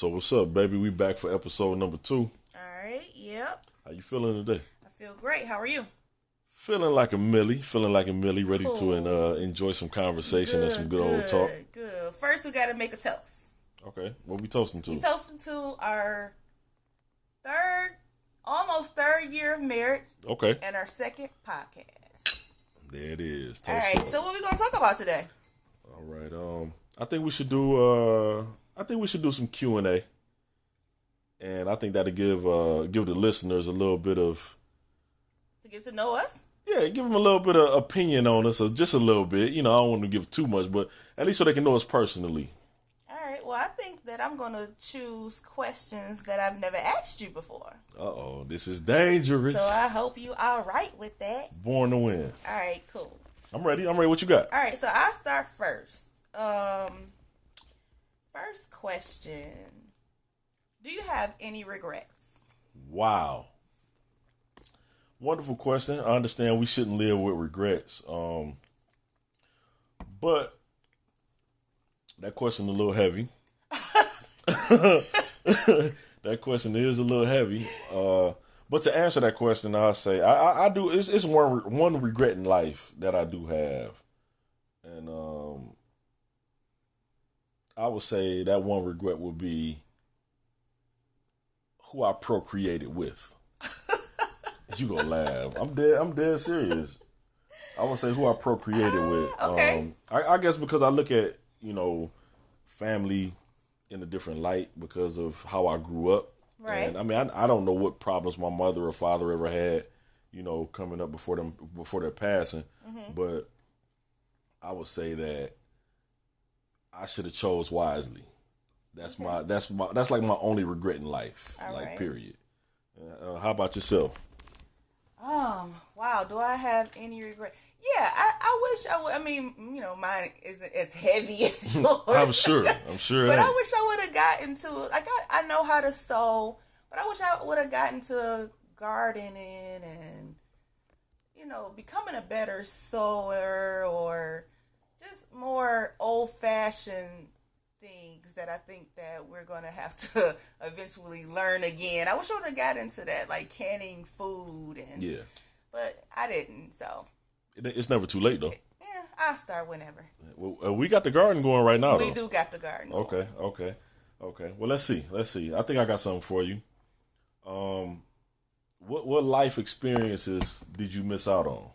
So what's up, baby? We back for episode number 2. All right, yep. How you feeling today? I feel great. How are you? Feeling like a Millie, ready to Cool. enjoy some conversation and some good old talk. Good. First, we got to make a toast. Okay, what we toasting to? We toasting to our almost third year of marriage Okay, and our second podcast. there it is. All Toast right, up. so what we going to talk about today? All right. I think we should do. I think we should do some Q&A, and I think that'll give the listeners a little bit of To get to know us? give them a little bit of opinion on us, or just a little bit. You know, I don't want to give too much, but at least so they can know us personally. All right, well, I think that I'm going to choose questions that I've never asked you before. Uh-oh, this is dangerous. So I hope you all right with that. Born to win. All right, cool. I'm ready. What you got? All right, so I'll start first. First question. Do you have any regrets? Wow. Wonderful question. I understand we shouldn't live with regrets. But that question a little heavy. That question is a little heavy. But to answer that question, I'll say I do. It's one regret in life that I do have, and I would say that one regret would be who I procreated with. You gonna laugh? I'm dead serious. I would say who I procreated with. Okay. I guess because I look at family in a different light because of how I grew up. Right. And I mean, I don't know what problems my mother or father ever had, coming up before their passing. Mm-hmm. But I would say that I should have chose wisely. That's like my only regret in life. All right. Period. How about yourself? Wow. Do I have any regret? Yeah, I wish I would. I mean, mine isn't as heavy as yours. I'm sure. But I wish I would have gotten to, like, I know how to sew, but I wish I would have gotten to gardening and, becoming a better sewer or just more old-fashioned things that I think that we're going to have to eventually learn again. I wish I would have got into that, like canning food and, Yeah. but I didn't, so. It's never too late though. Yeah, I'll start whenever. Well, we got the garden going right now. We do got the garden. Okay. Well, let's see. I think I got something for you. What life experiences did you miss out on?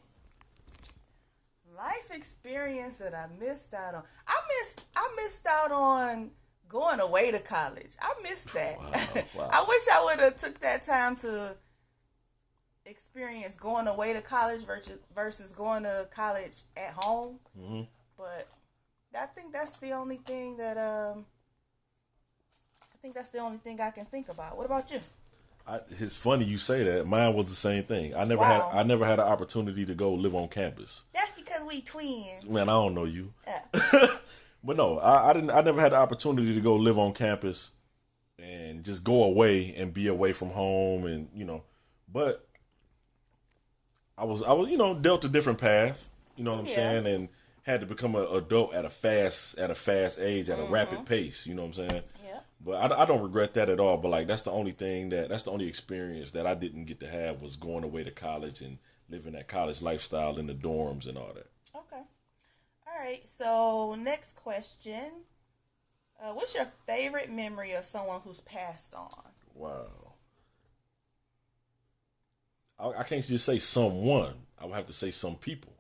Life experience that I missed out on. I missed out on going away to college. I missed that. Wow. I wish I would have took that time to experience going away to college versus going to college at home. Mm-hmm. But I think that's the only thing that I can think about. What about you? It's funny you say that. Mine was the same thing. I never Wow. had an opportunity to go live on campus. That's because we twins. Man, I don't know you. Yeah. But no, I didn't. I never had the opportunity to go live on campus and just go away and be away from home, and But I was dealt a different path. You know what I'm Yeah. saying, and had to become an adult at a fast age, at a rapid pace. You know what I'm saying. Yeah. But I don't regret that at all. But like that's the only experience that I didn't get to have was going away to college and living that college lifestyle in the dorms and all that. Okay. All right. So next question. What's your favorite memory of someone who's passed on? Wow. I can't just say someone. I would have to say some people.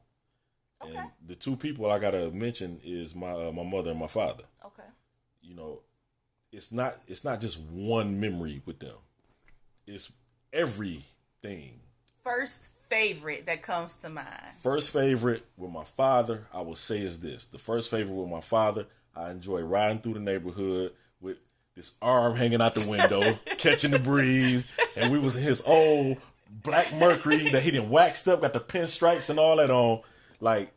Okay. And the two people I gotta mention is my mother and my father. Okay. It's not just one memory with them. It's everything. First favorite that comes to mind. First favorite with my father, I will say is this. The first favorite with my father, I enjoy riding through the neighborhood with this arm hanging out the window, catching the breeze, and we was in his old black Mercury that he done waxed up, got the pinstripes and all that on. Like,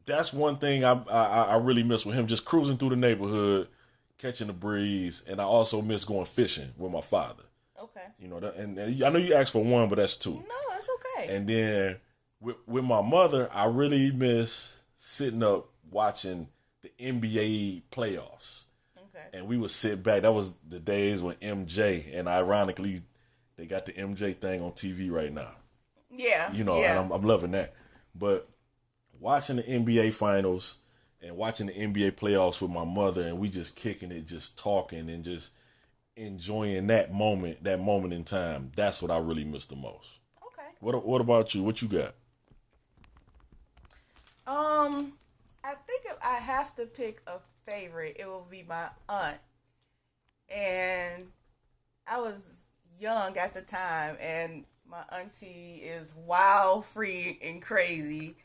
that's one thing I really miss with him, just cruising through the neighborhood, catching the breeze, and I also miss going fishing with my father. Okay. And I know you asked for one, but that's two. No, that's okay. And then with my mother, I really miss sitting up watching the NBA playoffs. Okay. And we would sit back. That was the days when MJ, and ironically, they got the MJ thing on TV right now. Yeah. You know, and I'm loving that. But watching the NBA finals and watching the NBA playoffs with my mother, and we just kicking it, just talking and just enjoying that moment in time. That's what I really miss the most. Okay. What about you? What you got? I think if I have to pick a favorite, it will be my aunt. And I was young at the time, and my auntie is wild, free, and crazy.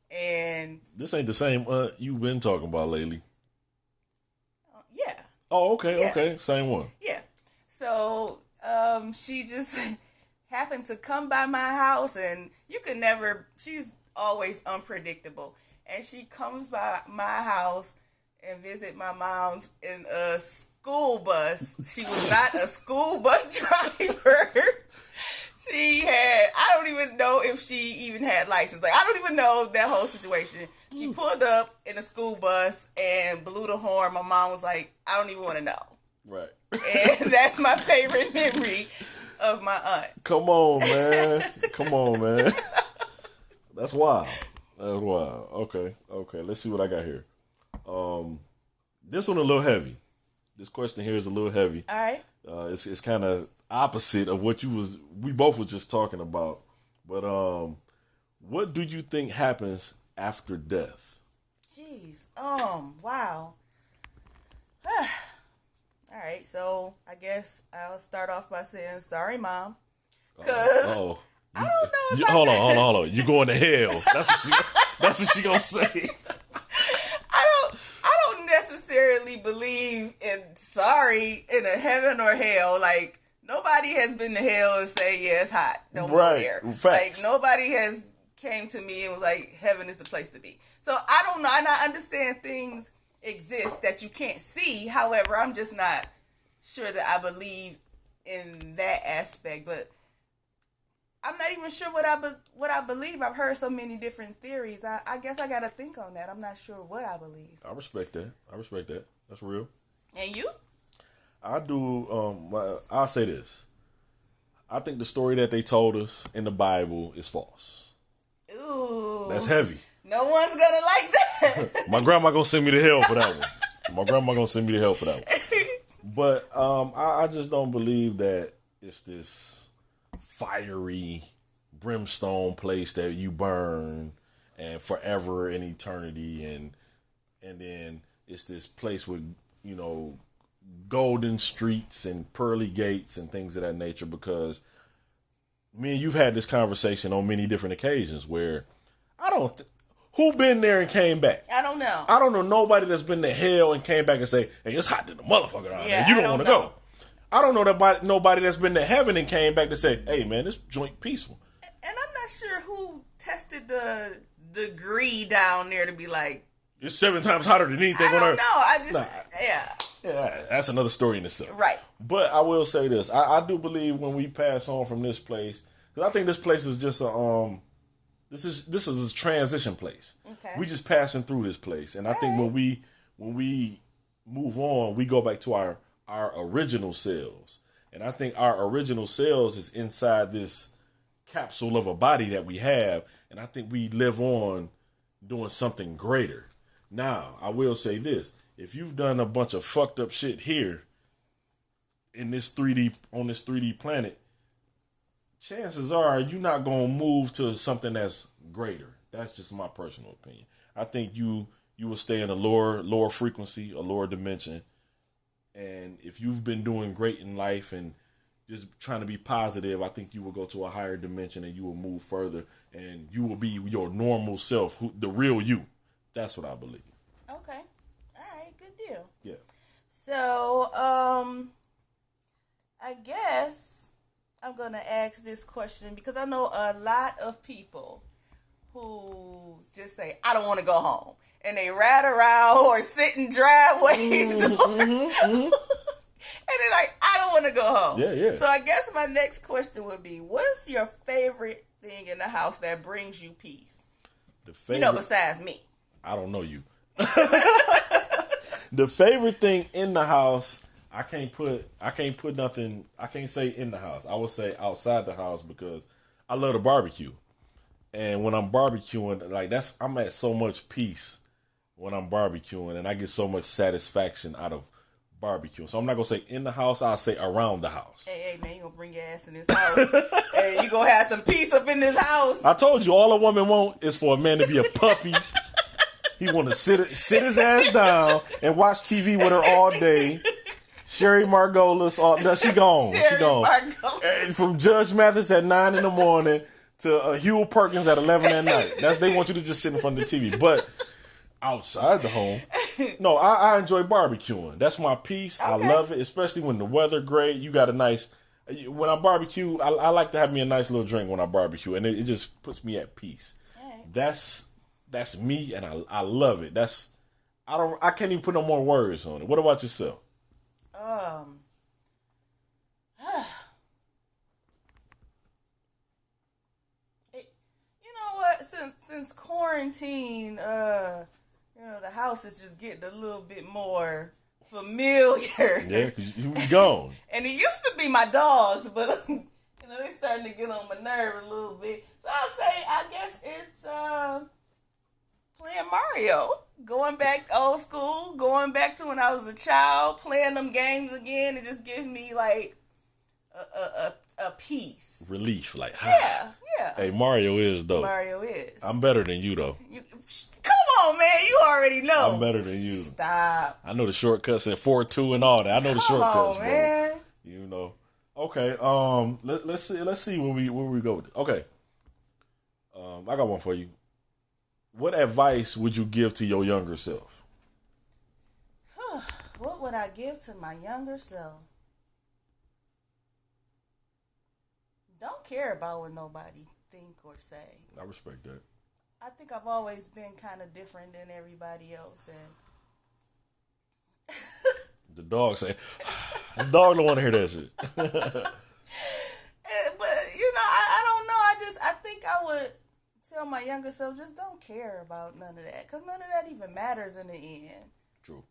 And This ain't the same aunt you've been talking about lately. yeah. Oh, okay, Yeah. okay. Same one. Yeah. So she just happened to come by my house, and she's always unpredictable. And she comes by my house and visit my mom's in a school bus. She was not a school bus driver. I don't even know if she even had license. Like, I don't even know that whole situation. She pulled up in a school bus and blew the horn. My mom was like, I don't even want to know. Right. And that's my favorite memory of my aunt. Come on, man. Come on, man. That's wild. That's wild. Okay. Let's see what I got here. This one a little heavy. This question here is a little heavy. All right. It's kind of opposite of what we both was just talking about. But what do you think happens after death? Jeez. Wow. All right. So I guess I'll start off by saying sorry, Mom. Cause I don't know. Hold on. You going to hell? That's what she gonna say. I don't necessarily believe in sorry in a heaven or hell. Like, nobody has been to hell and say, yeah, it's hot. Don't go there. Facts. Like, nobody has came to me and was like, heaven is the place to be. So I don't know. And I understand things exist that you can't see. However, I'm just not sure that I believe in that aspect. But I'm not even sure what I believe. I've heard so many different theories. I guess I got to think on that. I'm not sure what I believe. I respect that. That's real. And you? I do. I'll say this. I think the story that they told us in the Bible is false. Ooh. That's heavy. No one's gonna like that. My grandma gonna send me to hell for that one. But I just don't believe that it's this fiery brimstone place that you burn and forever in eternity, and then it's this place with, you know, golden streets and pearly gates and things of that nature. Because me and you've had this conversation on many different occasions where who been there and came back? I don't know. I don't know nobody that's been to hell and came back and say, hey, it's hot than the motherfucker out there. You don't want to go. I don't know nobody that's been to heaven and came back to say, hey, man, this joint peaceful. And I'm not sure who tested the degree down there to be like, it's 7 times hotter than anything on earth. I don't know. Yeah, that's another story in itself. Right. But I will say this. I do believe when we pass on from this place, because I think this place is just this is a transition place. Okay. We just passing through this place. And I think when we move on, we go back to our original selves. And I think our original selves is inside this capsule of a body that we have. And I think we live on doing something greater. Now, I will say this. If you've done a bunch of fucked up shit here on this 3D planet, chances are you're not going to move to something that's greater. That's just my personal opinion. I think you will stay in a lower frequency, a lower dimension. And if you've been doing great in life and just trying to be positive, I think you will go to a higher dimension and you will move further and you will be your normal self, the real you. That's what I believe. Okay. All right. Good deal. Yeah. So, I guess I'm going to ask this question because I know a lot of people who just say, I don't want to go home. And they ride around or sit in driveways. And they're like, I don't want to go home. Yeah. So I guess my next question would be, what's your favorite thing in the house that brings you peace? The favorite, besides me. I don't know you. The favorite thing in the house, I can't put nothing. I can't say in the house. I would say outside the house because I love to barbecue, and when I'm barbecuing, like I'm at so much peace when I'm barbecuing, and I get so much satisfaction out of barbecue. So I'm not gonna say in the house. I'll say around the house. Hey, man, you gonna bring your ass in this house? Hey, you gonna have some peace up in this house? I told you, all a woman want is for a man to be a puppy. He want to sit his ass down and watch TV with her all day. Sherry Margolis, no, she gone. She gone. And from Judge Mathis at 9 a.m. to Hugh Perkins at 11 at night. They want you to just sit in front of the TV. But outside the home, no, I enjoy barbecuing. That's my peace. Okay. I love it, especially when the weather great. You got a nice. When I barbecue, I like to have me a nice little drink when I barbecue, and it just puts me at peace. Right. That's me, and I love it. I can't even put no more words on it. What about yourself? You know what? Since quarantine, the house is just getting a little bit more familiar. Yeah, because you was gone. And it used to be my dogs, but they starting to get on my nerve a little bit. So I'll say, I guess it's playing Mario. Going back old school, going back to when I was a child, playing them games again. It just gives me like a peace. Relief, like, yeah. Hey, Mario is, though. Mario is. I'm better than you, though. Come on, man. You already know. I'm better than you. Stop. I know the shortcuts at 4-2 and all that. I know the shortcuts, Come on, man. Bro. You know. Okay. Let's see where we go with it. Okay. I got one for you. What advice would you give to your younger self? What would I give to my younger self? Don't care about what nobody think or say. I respect that. I think I've always been kind of different than everybody else, and the dog say, the dog don't want to hear that shit. But I don't know. I think I would tell my younger self, just don't care about none of that, because none of that even matters in the end. True.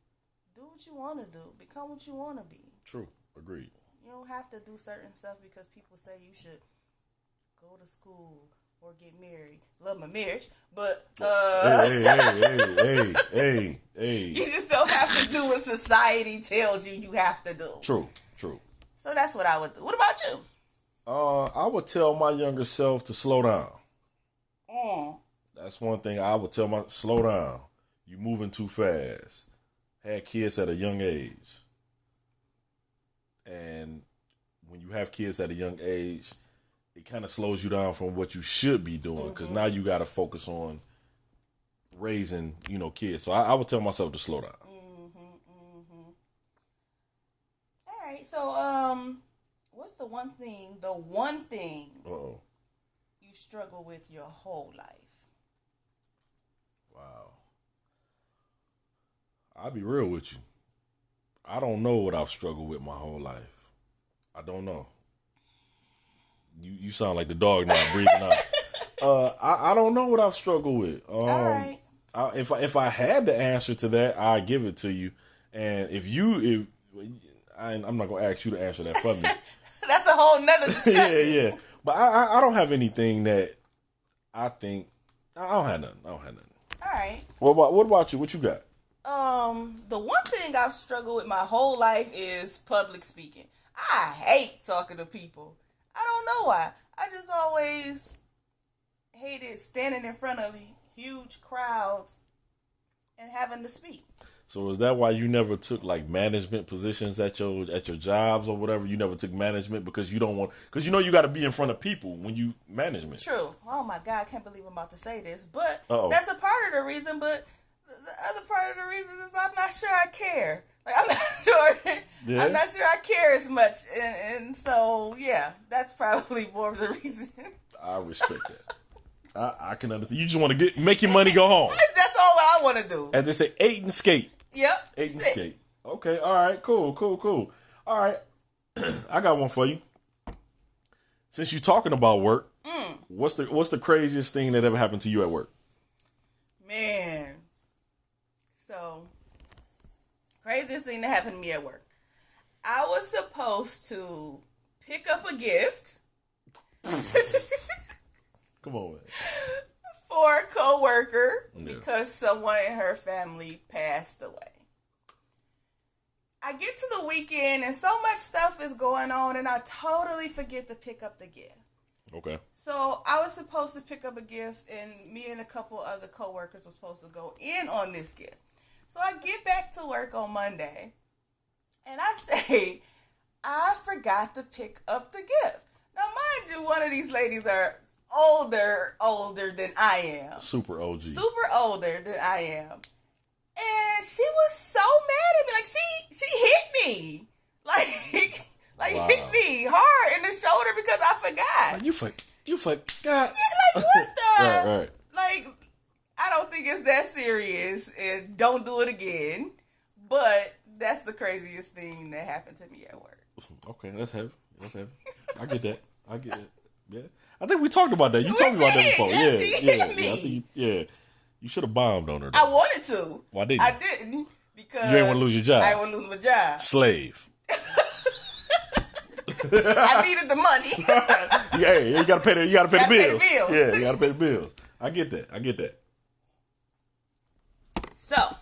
Do what you want to do. Become what you want to be. True. Agreed. You don't have to do certain stuff because people say you should go to school or get married. Love my marriage, but hey. You just don't have to do what society tells you have to do. True. So that's what I would do. What about you? I would tell my younger self to slow down. That's one thing I would tell slow down. You moving too fast. Had kids at a young age. And when you have kids at a young age, it kind of slows you down from what you should be doing, because now you got to focus on raising, kids. So I would tell myself to slow down. All right. So, what's the one thing you struggle with your whole life? Wow. I'll be real with you. I don't know what I've struggled with my whole life. I don't know. You sound like the dog now breathing out. I don't know what I've struggled with. All right. If I had the answer to that, I'd give it to you. And if I'm not gonna ask you to answer that for me. That's a whole nother discussion. yeah. But I don't have anything that I think. I don't have nothing. All right. What about you? What you got? The one thing I've struggled with my whole life is public speaking. I hate talking to people. I don't know why. I just always hated standing in front of huge crowds and having to speak. So is that why you never took like management positions at your jobs or whatever? You never took management because you don't want, because you got to be in front of people when you management. True. Oh my God, I can't believe I'm about to say this, but that's a part of the reason. But the other part of the reason is I'm not sure I care. Like, I'm not sure. Yeah. I'm not sure I care as much, and so yeah, that's probably more of the reason. I respect that. I can understand. You just want to make your money, go home. That's all I want to do. As they say, eat and skate. Yep. Eat and skate. Okay. All right. Cool. All right. I got one for you. Since you're talking about work, what's the craziest thing that ever happened to you at work? Man. So, Craziest thing that happened to me at work. I was supposed to pick up a gift Come on, man. for a coworker Yeah. because someone in her family passed away. I get to the weekend and so much stuff is going on and I totally forget to pick up the gift. Okay. So I was supposed to pick up a gift and me and a couple other coworkers were supposed to go in on this gift. So I get back to work on Monday and I say, I forgot to pick up the gift. Now mind you, one of these ladies are older than I am. Super OG. Super older than I am. And she was so mad at me. Like, she hit me. Like Wow. hit me hard in the shoulder because I forgot. Like, you forgot. Yeah, like, what the? Right. Like, I don't think it's that serious. And don't do it again. But that's the craziest thing that happened to me at work. Okay, that's heavy. I get that. Yeah. I think we talked about that. You told me about that before. Yes, Yeah. hit me. I think you should have bombed on her. I wanted to. Why didn't I you? didn't because You ain't want to lose your job. I didn't want to lose my job. Slave. I needed the money. Yeah, you gotta pay the bills. Gotta pay the bills. Yeah, you gotta pay the bills. I get that. So,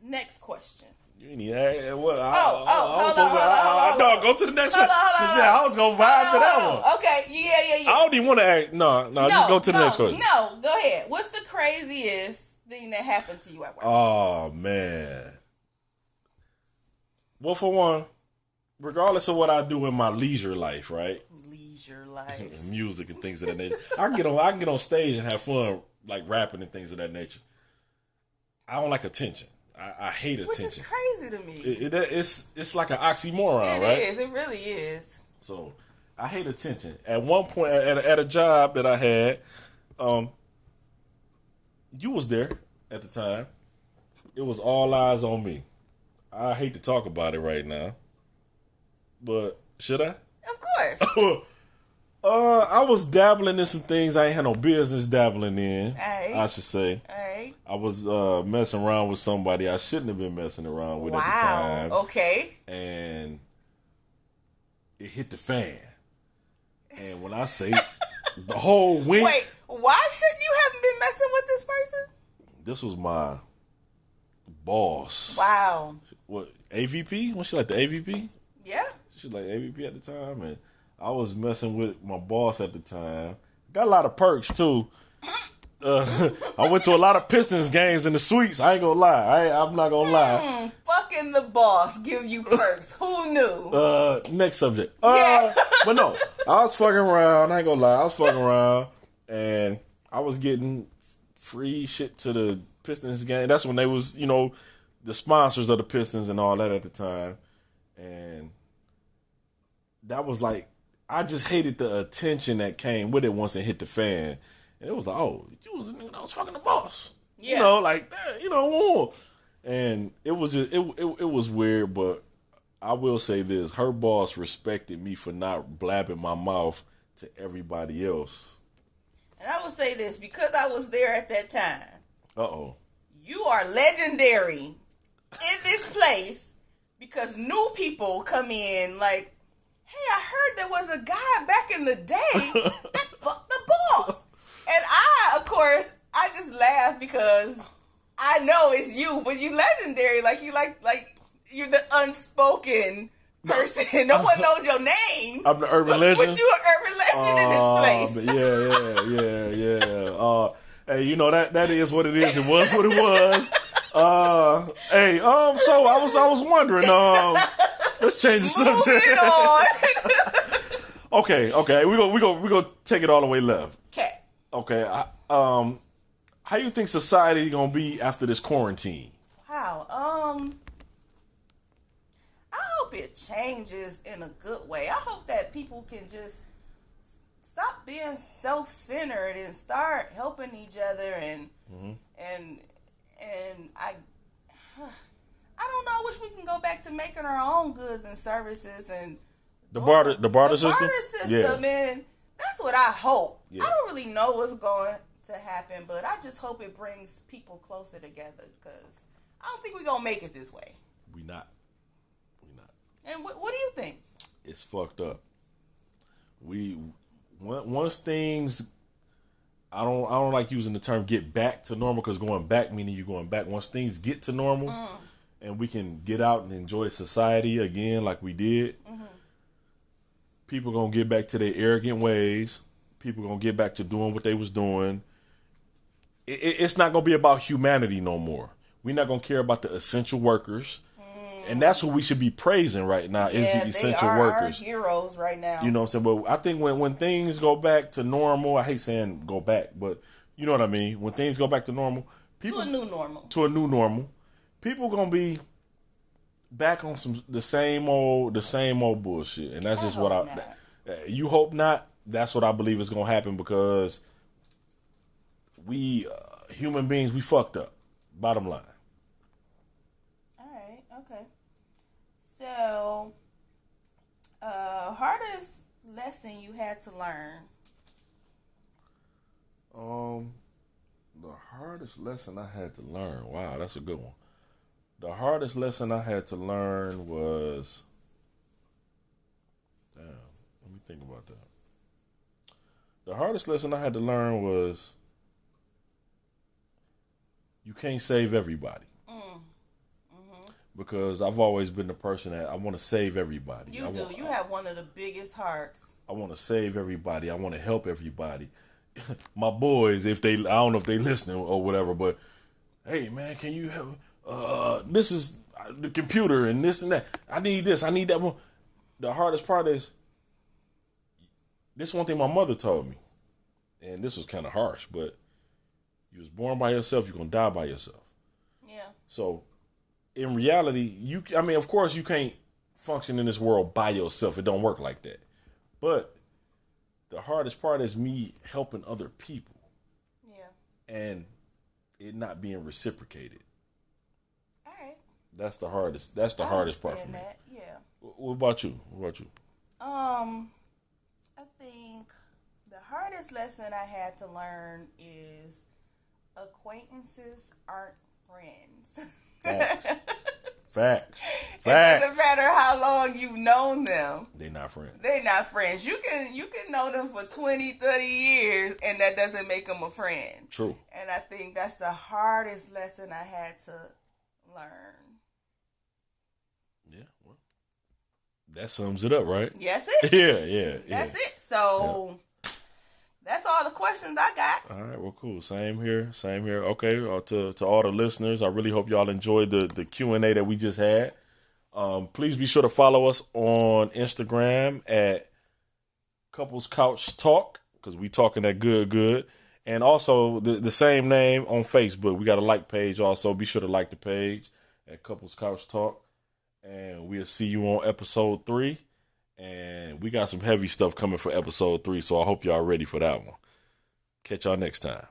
next question. You need what? Hold on. No, go to the next one. Hold on. I was gonna vibe to that one. Okay, yeah. I don't even want to act. No, just go to the next question. No, go ahead. What's the craziest thing that happened to you at work? Oh man. Well, for one, regardless of what I do in my leisure life, right? Leisure life. Music and things of that nature. I can get on stage and have fun, like rapping and things of that nature. I don't like attention. I hate Which attention. is crazy to me. It's like an oxymoron, right? It is. It really is. So I hate attention. At one point, at a job that I had, you was there at the time. It was all eyes on me. I hate to talk about it right now, but should I? Of course. I was dabbling in some things I ain't had no business dabbling in. Hey. I should say. Hey. I was messing around with somebody I shouldn't have been messing around with at the time. Okay. And it hit the fan. And when I say the whole wing. Wait, why shouldn't you have been messing with this person? This was my boss. Wow. What, AVP? Was she like the AVP? Yeah. She was like AVP at the time. And I was messing with my boss at the time. Got a lot of perks too. I went to a lot of Pistons games in the suites. I ain't gonna lie. I'm not gonna lie. Fucking the boss give you perks. Who knew? Next subject. Yeah. But no, I was fucking around. I ain't gonna lie. I was fucking around, and I was getting free shit to the Pistons game. That's when they was, the sponsors of the Pistons and all that at the time, and that was like, I just hated the attention that came with it once it hit the fan. And it was like, oh, I was fucking the boss. Yeah. And it was just, it was weird, but I will say this. Her boss respected me for not blabbing my mouth to everybody else. And I will say this, because I was there at that time. Uh-oh. You are legendary in this place because new people come in like, hey, I heard there was a guy back in the day that fucked the boss. And I, of course, I just laugh because I know it's you, but you legendary. Like, you like you're the unspoken person. No one knows your name. I'm the urban legend. But you an urban legend in this place. Yeah. Hey, that is what it is. It was what it was. So I was wondering, let's change the subject. Moving on. Okay. We go take it all the way left. Okay. Okay. How you think society gonna be after this quarantine? Wow. I hope it changes in a good way. I hope that people can just stop being self-centered and start helping each other and I don't know. I wish we can go back to making our own goods and services and the barter system. The barter system, yeah. and that's what I hope. Yeah. I don't really know what's going to happen, but I just hope it brings people closer together because I don't think we're gonna make it this way. We not. And what do you think? It's fucked up. Once things, I don't like using the term get back to normal, because going back meaning you're going back. Once things get to normal and we can get out and enjoy society again like we did, people gonna get back to their arrogant ways. People gonna get back to doing what they was doing. It's not gonna be about humanity no more. We're not gonna care about the essential workers. And that's who we should be praising right now, is the essential workers. Our heroes right now. You know what I'm saying? But I think when things go back to normal, I hate saying go back, but you know what I mean? When things go back to normal, people, to a new normal. People gonna be back on the same old bullshit. And that's just what you hope not. That's what I believe is gonna happen, because we human beings, we fucked up. Bottom line. So, hardest lesson you had to learn? The hardest lesson I had to learn. Wow, that's a good one. The hardest lesson I had to learn was, damn, let me think about that. The hardest lesson I had to learn was, you can't save everybody. Because I've always been the person that I want to save everybody. You have one of the biggest hearts. I want to save everybody. I want to help everybody. My boys, I don't know if they listening or whatever, but hey man, can you help? This is the computer and this and that. I need this. I need that one. The hardest part is, this one thing my mother told me, and this was kind of harsh, but you was born by yourself, you're gonna die by yourself. Yeah. So, in reality, of course you can't function in this world by yourself. It don't work like that. But the hardest part is me helping other people. Yeah. And it not being reciprocated. All right. That's the hardest hardest part for me. That. Yeah. What about you? I think the hardest lesson I had to learn is acquaintances aren't friends. Facts. It doesn't matter how long you've known them. They're not friends. You can know them for 20, 30 years, and that doesn't make them a friend. True. And I think that's the hardest lesson I had to learn. Yeah, well, that sums it up, right? Yes, Yeah. That's it. So... that's all the questions I got. All right, well, cool. Same here. Okay, to all the listeners, I really hope y'all enjoyed the Q&A that we just had. Please be sure to follow us on Instagram at Couples Couch Talk, because we talking that good. And also the same name on Facebook. We got a like page also. Be sure to like the page at Couples Couch Talk. And we'll see you on episode 3. And we got some heavy stuff coming for episode 3, so I hope y'all ready for that one. Catch y'all next time.